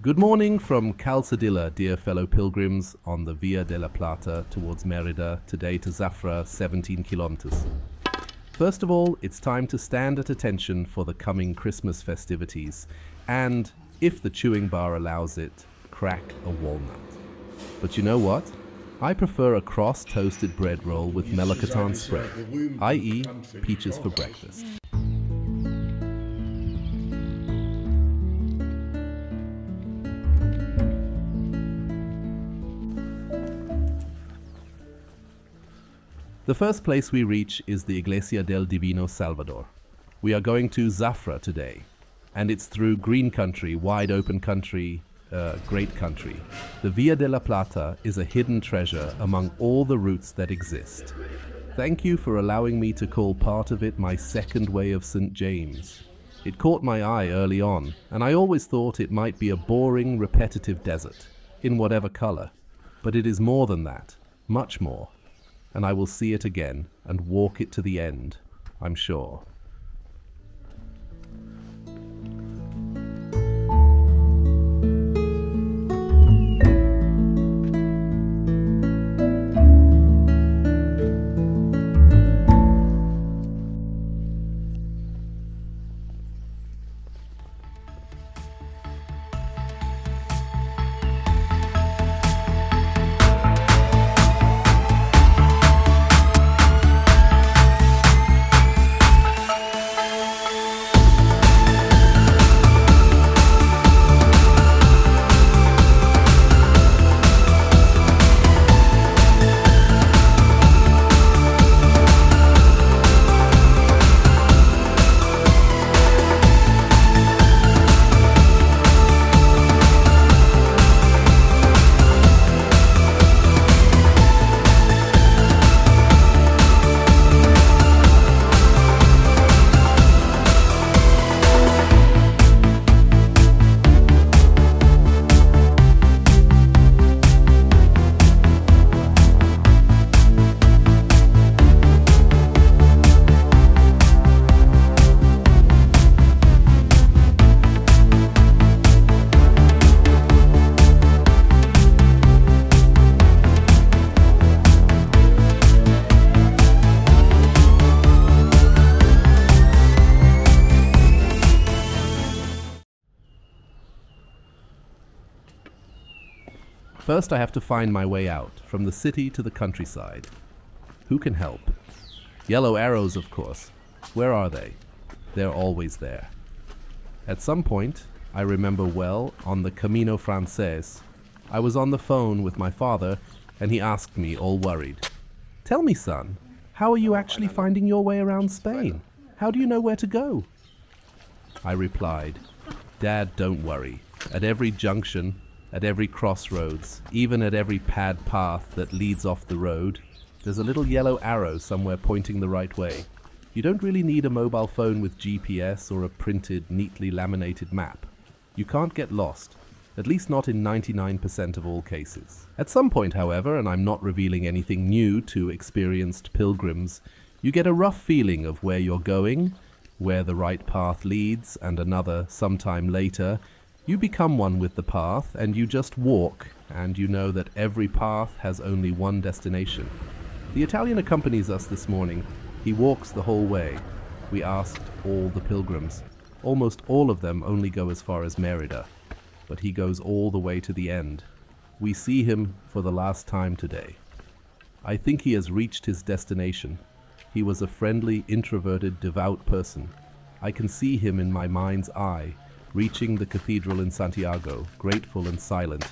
Good morning from Calzadilla, dear fellow pilgrims, on the Via della Plata towards Mérida, today to Zafra, 17 kilometers. First of all, it's time to stand at attention for the coming Christmas festivities, and, if the chewing bar allows it, crack a walnut. But you know what? I prefer a cross-toasted bread roll with melocotton spread, i.e. peaches for breakfast. The first place we reach is the Iglesia del Divino Salvador. We are going to Zafra today, and it's through green country, wide open country, great country. The Via della Plata is a hidden treasure among all the routes that exist. Thank you for allowing me to call part of it my second way of St. James. It caught my eye early on, and I always thought it might be a boring, repetitive desert, in whatever color. But it is more than that, much more. And I will see it again and walk it to the end, I'm sure. First, I have to find my way out, from the city to the countryside. Who can help? Yellow arrows, of course. Where are they? They're always there. At some point, I remember well, on the Camino Frances, I was on the phone with my father, and he asked me, all worried, "Tell me, son, how are you actually finding your way around Spain? How do you know where to go?" I replied, "Dad, don't worry. At every junction, at every crossroads, even at every pad path that leads off the road, there's a little yellow arrow somewhere pointing the right way. You don't really need a mobile phone with GPS or a printed, neatly laminated map. You can't get lost, at least not in 99% of all cases. At some point, however, and I'm not revealing anything new to experienced pilgrims, you get a rough feeling of where you're going, where the right path leads, and another sometime later, you become one with the path, and you just walk, and you know that every path has only one destination. The Italian accompanies us this morning. He walks the whole way. We asked all the pilgrims. Almost all of them only go as far as Mérida, but he goes all the way to the end. We see him for the last time today. I think he has reached his destination. He was a friendly, introverted, devout person. I can see him in my mind's eye, reaching the cathedral in Santiago, grateful and silent,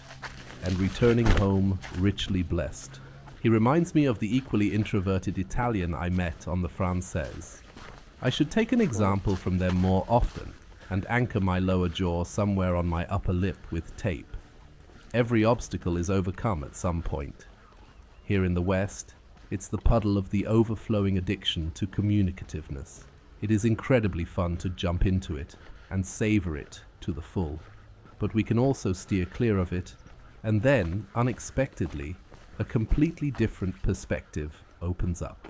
and returning home richly blessed. He reminds me of the equally introverted Italian I met on the Frances. I should take an example from them more often, and anchor my lower jaw somewhere on my upper lip with tape. Every obstacle is overcome at some point. Here in the West, it's the puddle of the overflowing addiction to communicativeness. It is incredibly fun to jump into it and savor it to the full. But we can also steer clear of it, and then, unexpectedly, a completely different perspective opens up.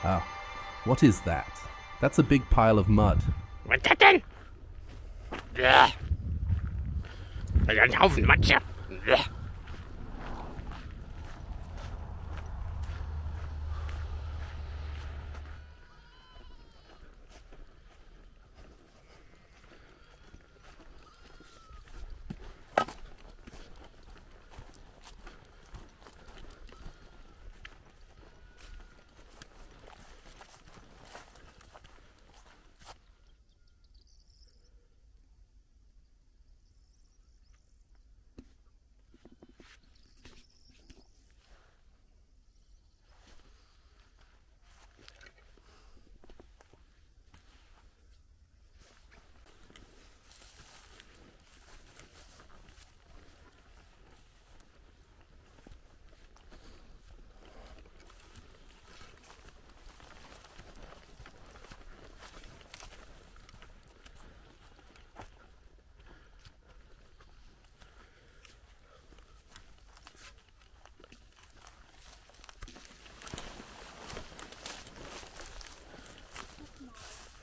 Ah, what is that? That's a big pile of mud. Was ist das denn? Ein Haufen Matsche.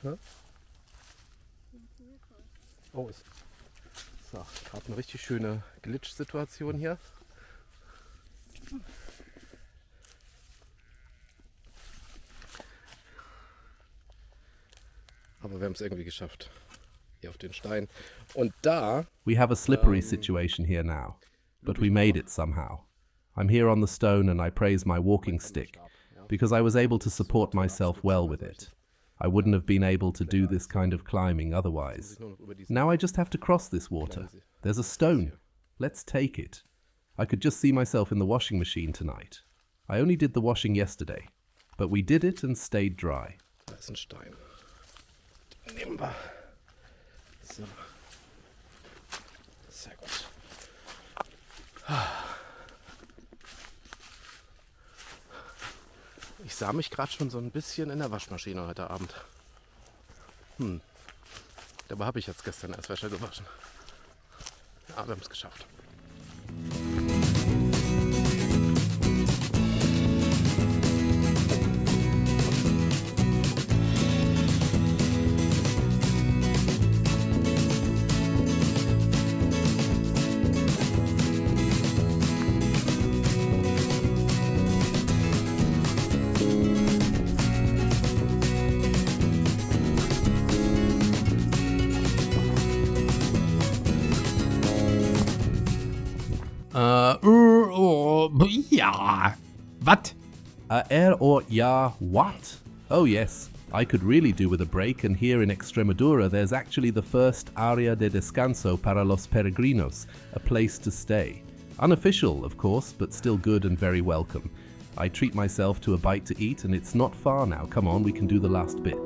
Ne? Oh, ist so, gerade eine richtig schöne Glitch-Situation hier. Aber wir haben es irgendwie geschafft. Hier auf den Stein. Und da... We have a slippery situation here now. But we made it somehow. I'm here on the stone and I praise my walking stick, because I was able to support myself well with it. I wouldn't have been able to do this kind of climbing otherwise. Now I just have to cross this water. There's a stone. Let's take it. I could just see myself in the washing machine tonight. I only did the washing yesterday, but we did it and stayed dry. Da ist ein Stein. Nehmen wir. So. Sehr gut. Ich sah mich gerade schon so ein bisschen in der Waschmaschine heute Abend. Dabei habe ich jetzt gestern erst Wäsche gewaschen. Ja, wir haben es geschafft. Ja. Was? Or ja, what? Oh yes, I could really do with a break, and here in Extremadura there's actually the first área de descanso para los peregrinos, a place to stay. Unofficial, of course, but still good and very welcome. I treat myself to a bite to eat, and it's not far now. Come on, we can do the last bit.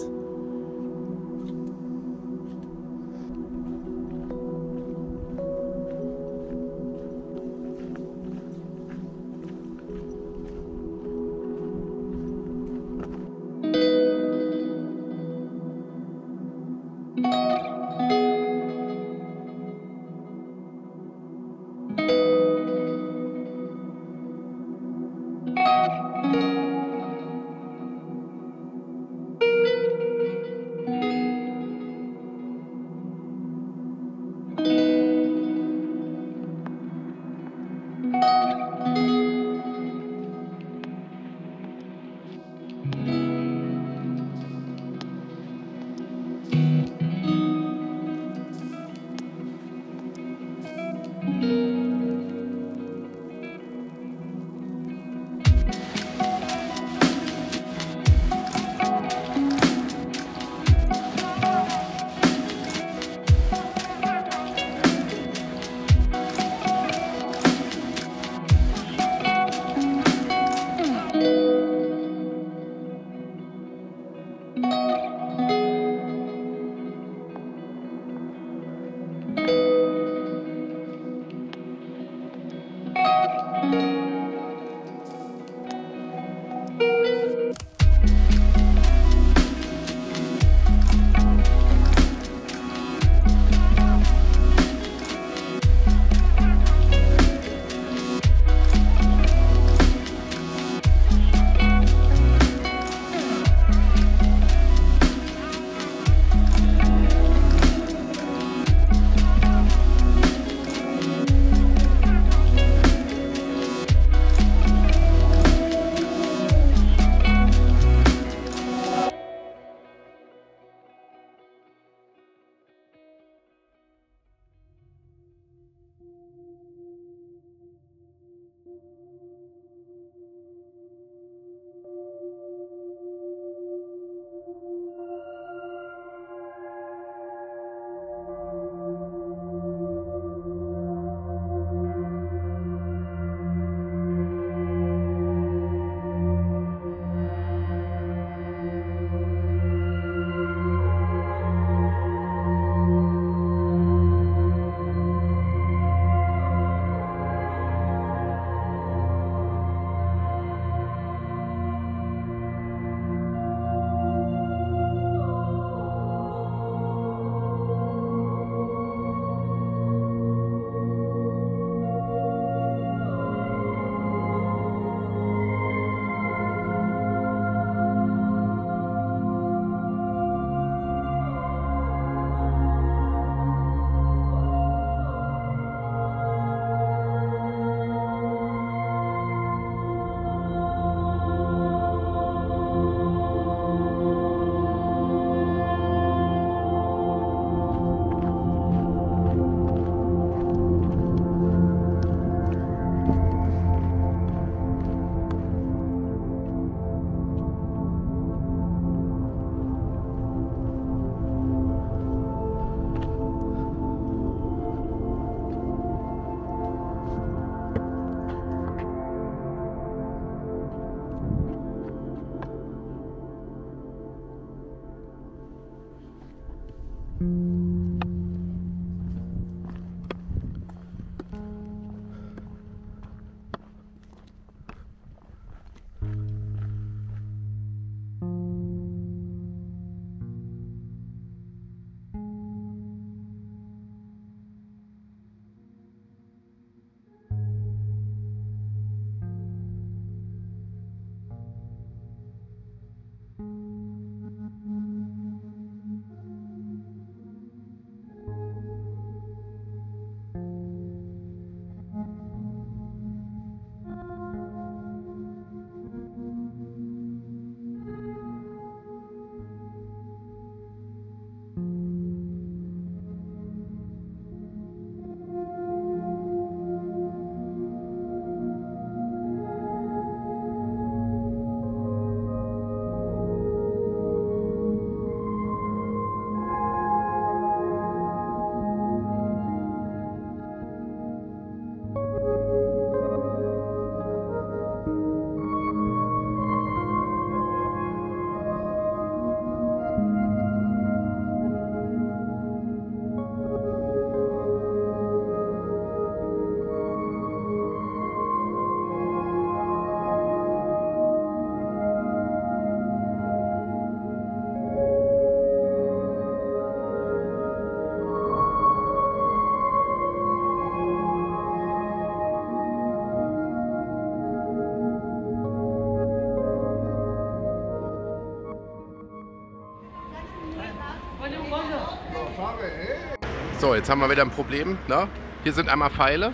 So, jetzt haben wir wieder ein Problem. Ne? Hier sind einmal Pfeile,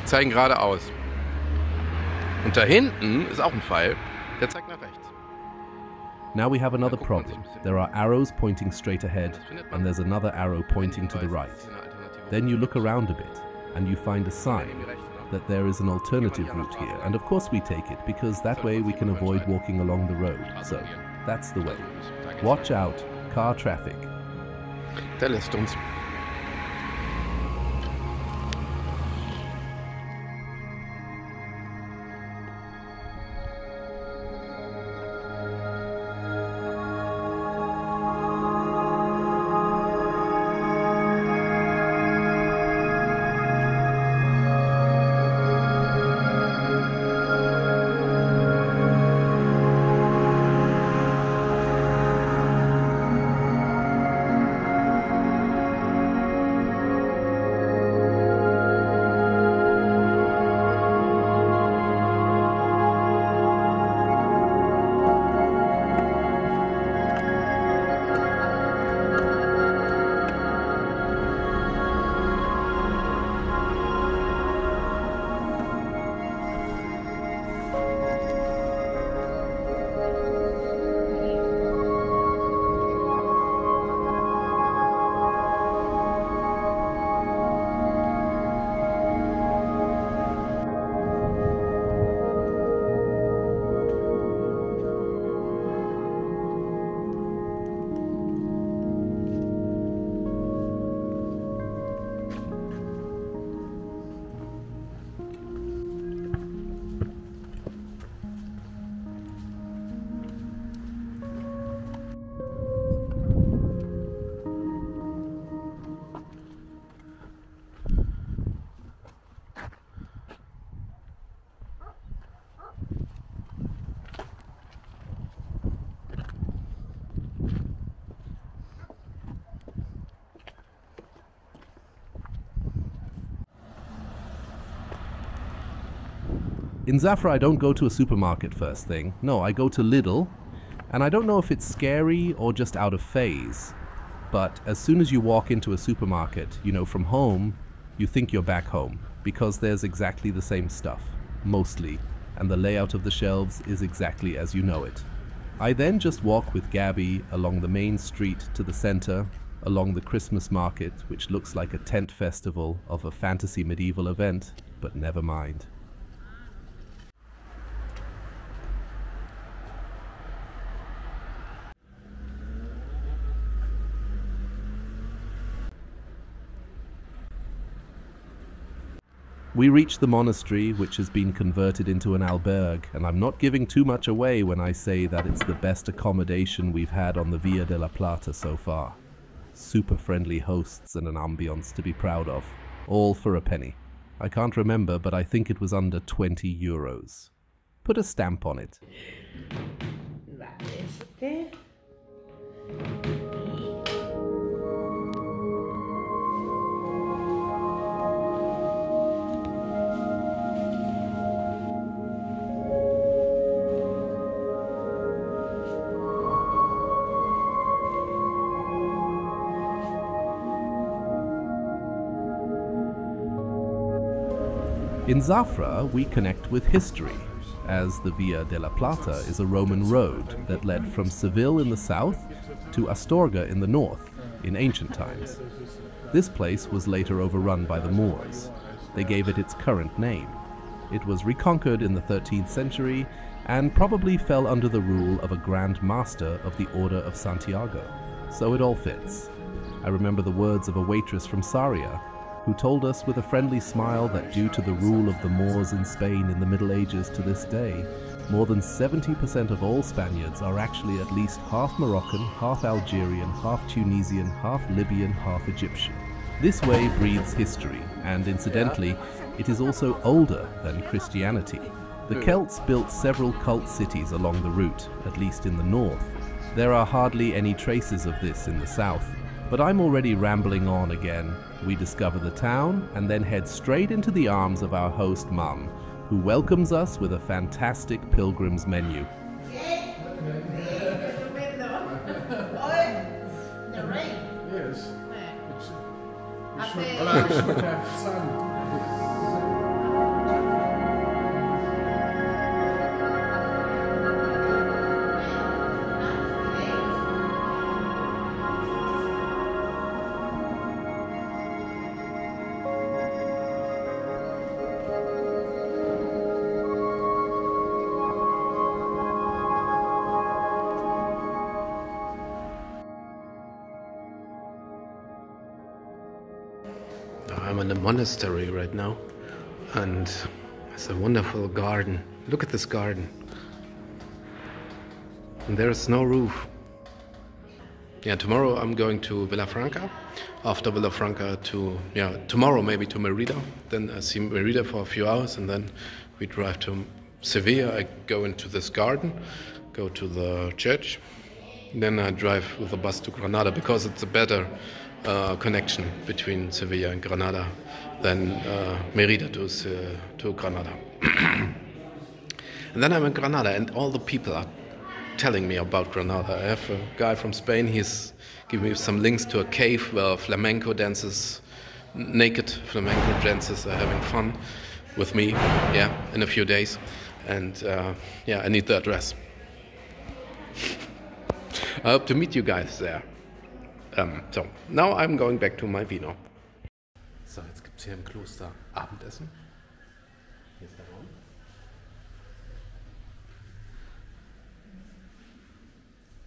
die zeigen geradeaus. Und da hinten ist auch ein Pfeil, der zeigt nach rechts. Now we have another problem. There are arrows pointing straight ahead, and there's another arrow pointing to the right. Then you look around a bit, and you find a sign that there is an alternative route here. And of course we take it, because that way we can avoid walking along the road. So, that's the way. Watch out, car traffic. Der lässt uns. In Zafra, I don't go to a supermarket first thing. No, I go to Lidl, and I don't know if it's scary or just out of phase, but as soon as you walk into a supermarket, you know, from home, you think you're back home, because there's exactly the same stuff, mostly, and the layout of the shelves is exactly as you know it. I then just walk with Gabby along the main street to the center, along the Christmas market, which looks like a tent festival of a fantasy medieval event, but never mind. We reach the monastery, which has been converted into an albergue, and I'm not giving too much away when I say that it's the best accommodation we've had on the Via de la Plata so far. super friendly hosts and an ambience to be proud of. All for a penny. I can't remember, but I think it was under 20 euros. Put a stamp on it. In Zafra, we connect with history, as the Via de la Plata is a Roman road that led from Seville in the south to Astorga in the north in ancient times. This place was later overrun by the Moors. They gave it its current name. It was reconquered in the 13th century and probably fell under the rule of a Grand Master of the Order of Santiago. So it all fits. I remember the words of a waitress from Sarria, who told us with a friendly smile that due to the rule of the Moors in Spain in the Middle Ages to this day, more than 70% of all Spaniards are actually at least half Moroccan, half Algerian, half Tunisian, half Libyan, half Egyptian. This way breathes history, and incidentally, it is also older than Christianity. The Celts built several cult cities along the route, at least in the north. There are hardly any traces of this in the south. But I'm already rambling on again. We discover the town and then head straight into the arms of our host Mum, who welcomes us with a fantastic pilgrim's menu. I'm in a monastery right now, and it's a wonderful garden. Look at this garden. And there's no roof. Yeah, tomorrow I'm going to Villafranca. After Villafranca tomorrow maybe to Mérida. Then I see Mérida for a few hours, and then we drive to Sevilla. I go into this garden, go to the church. Then I drive with the bus to Granada, because it's a better connection between Sevilla and Granada than Mérida to Granada. And then I'm in Granada, and all the people are telling me about Granada. I have a guy from Spain, he's giving me some links to a cave where flamenco dancers, naked flamenco dancers are having fun with me, in a few days. And I need the address. I hope to meet you guys there. So, now I'm going back to my Vino. So, jetzt gibt es hier im Kloster Abendessen. Hier ist der Raum.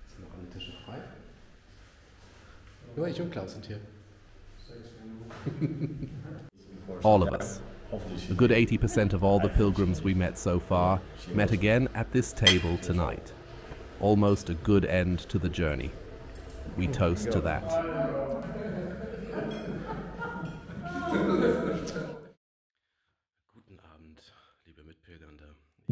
Sind noch alle Tische frei? Nur ich und Klaus sind hier. All of us. A good 80% of all the pilgrims we met so far met again at this table tonight. Almost a good end to the journey. We toast to that.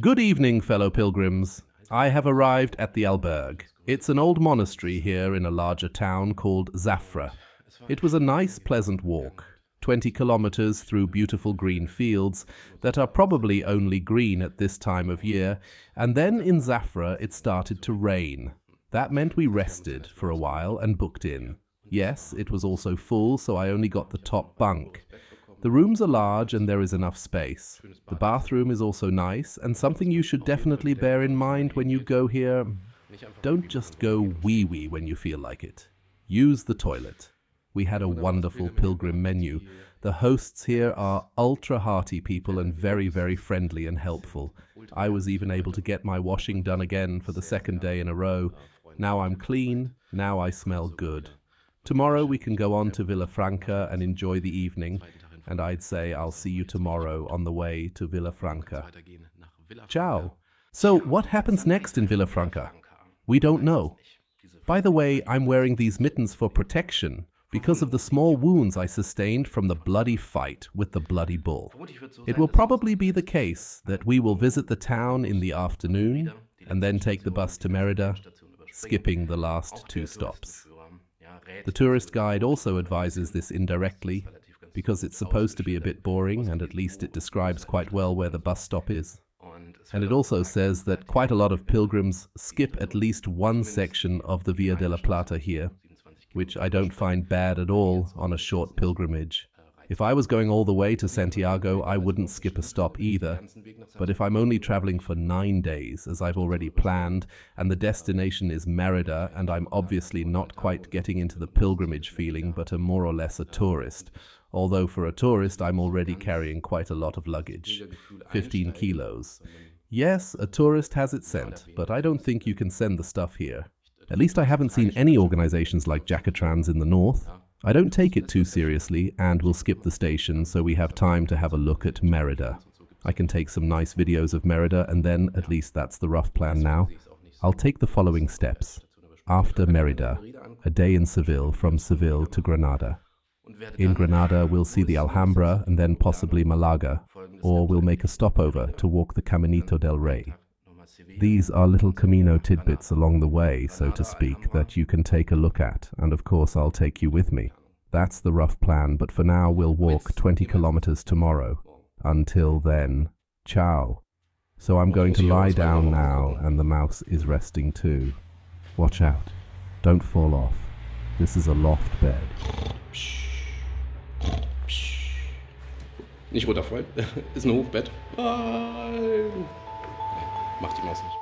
Good evening, fellow pilgrims. I have arrived at the Albergue. It's an old monastery here in a larger town called Zafra. It was a nice, pleasant walk. 20 kilometers through beautiful green fields that are probably only green at this time of year, and then in Zafra it started to rain. That meant we rested for a while and booked in. Yes, it was also full, so I only got the top bunk. The rooms are large and there is enough space. The bathroom is also nice, and something you should definitely bear in mind when you go here: don't just go wee-wee when you feel like it. Use the toilet. We had a wonderful pilgrim menu. The hosts here are ultra-hearty people and very, very friendly and helpful. I was even able to get my washing done again for the second day in a row. Now I'm clean, now I smell good. Tomorrow we can go on to Villafranca and enjoy the evening, and I'd say I'll see you tomorrow on the way to Villafranca. Ciao. So what happens next in Villafranca? We don't know. By the way, I'm wearing these mittens for protection. because of the small wounds I sustained from the bloody fight with the bloody bull. It will probably be the case that we will visit the town in the afternoon and then take the bus to Mérida, skipping the last 2 stops. The tourist guide also advises this indirectly, because it's supposed to be a bit boring and at least it describes quite well where the bus stop is. And it also says that quite a lot of pilgrims skip at least one section of the Via della Plata here, which I don't find bad at all on a short pilgrimage. If I was going all the way to Santiago, I wouldn't skip a stop either. But if I'm only traveling for 9 days, as I've already planned, and the destination is Mérida, and I'm obviously not quite getting into the pilgrimage feeling, but am more or less a tourist, although for a tourist I'm already carrying quite a lot of luggage, 15 kilos. Yes, a tourist has it sent, but I don't think you can send the stuff here. At least I haven't seen any organizations like Jackatrans in the north. I don't take it too seriously and will skip the station so we have time to have a look at Mérida. I can take some nice videos of Mérida and then, at least that's the rough plan now, I'll take the following steps. After Mérida, a day in Seville, from Seville to Granada. In Granada we'll see the Alhambra and then possibly Malaga, or we'll make a stopover to walk the Caminito del Rey. These are little Camino tidbits along the way, so to speak, that you can take a look at, and of course I'll take you with me. That's the rough plan, but for now we'll walk 20 kilometers tomorrow. Until then, ciao. So I'm going to lie down now, and the mouse is resting too. Watch out. Don't fall off. This is a loft bed. Nicht runterfallen. Ist ein Hochbett. Nein. Macht die Maus nicht.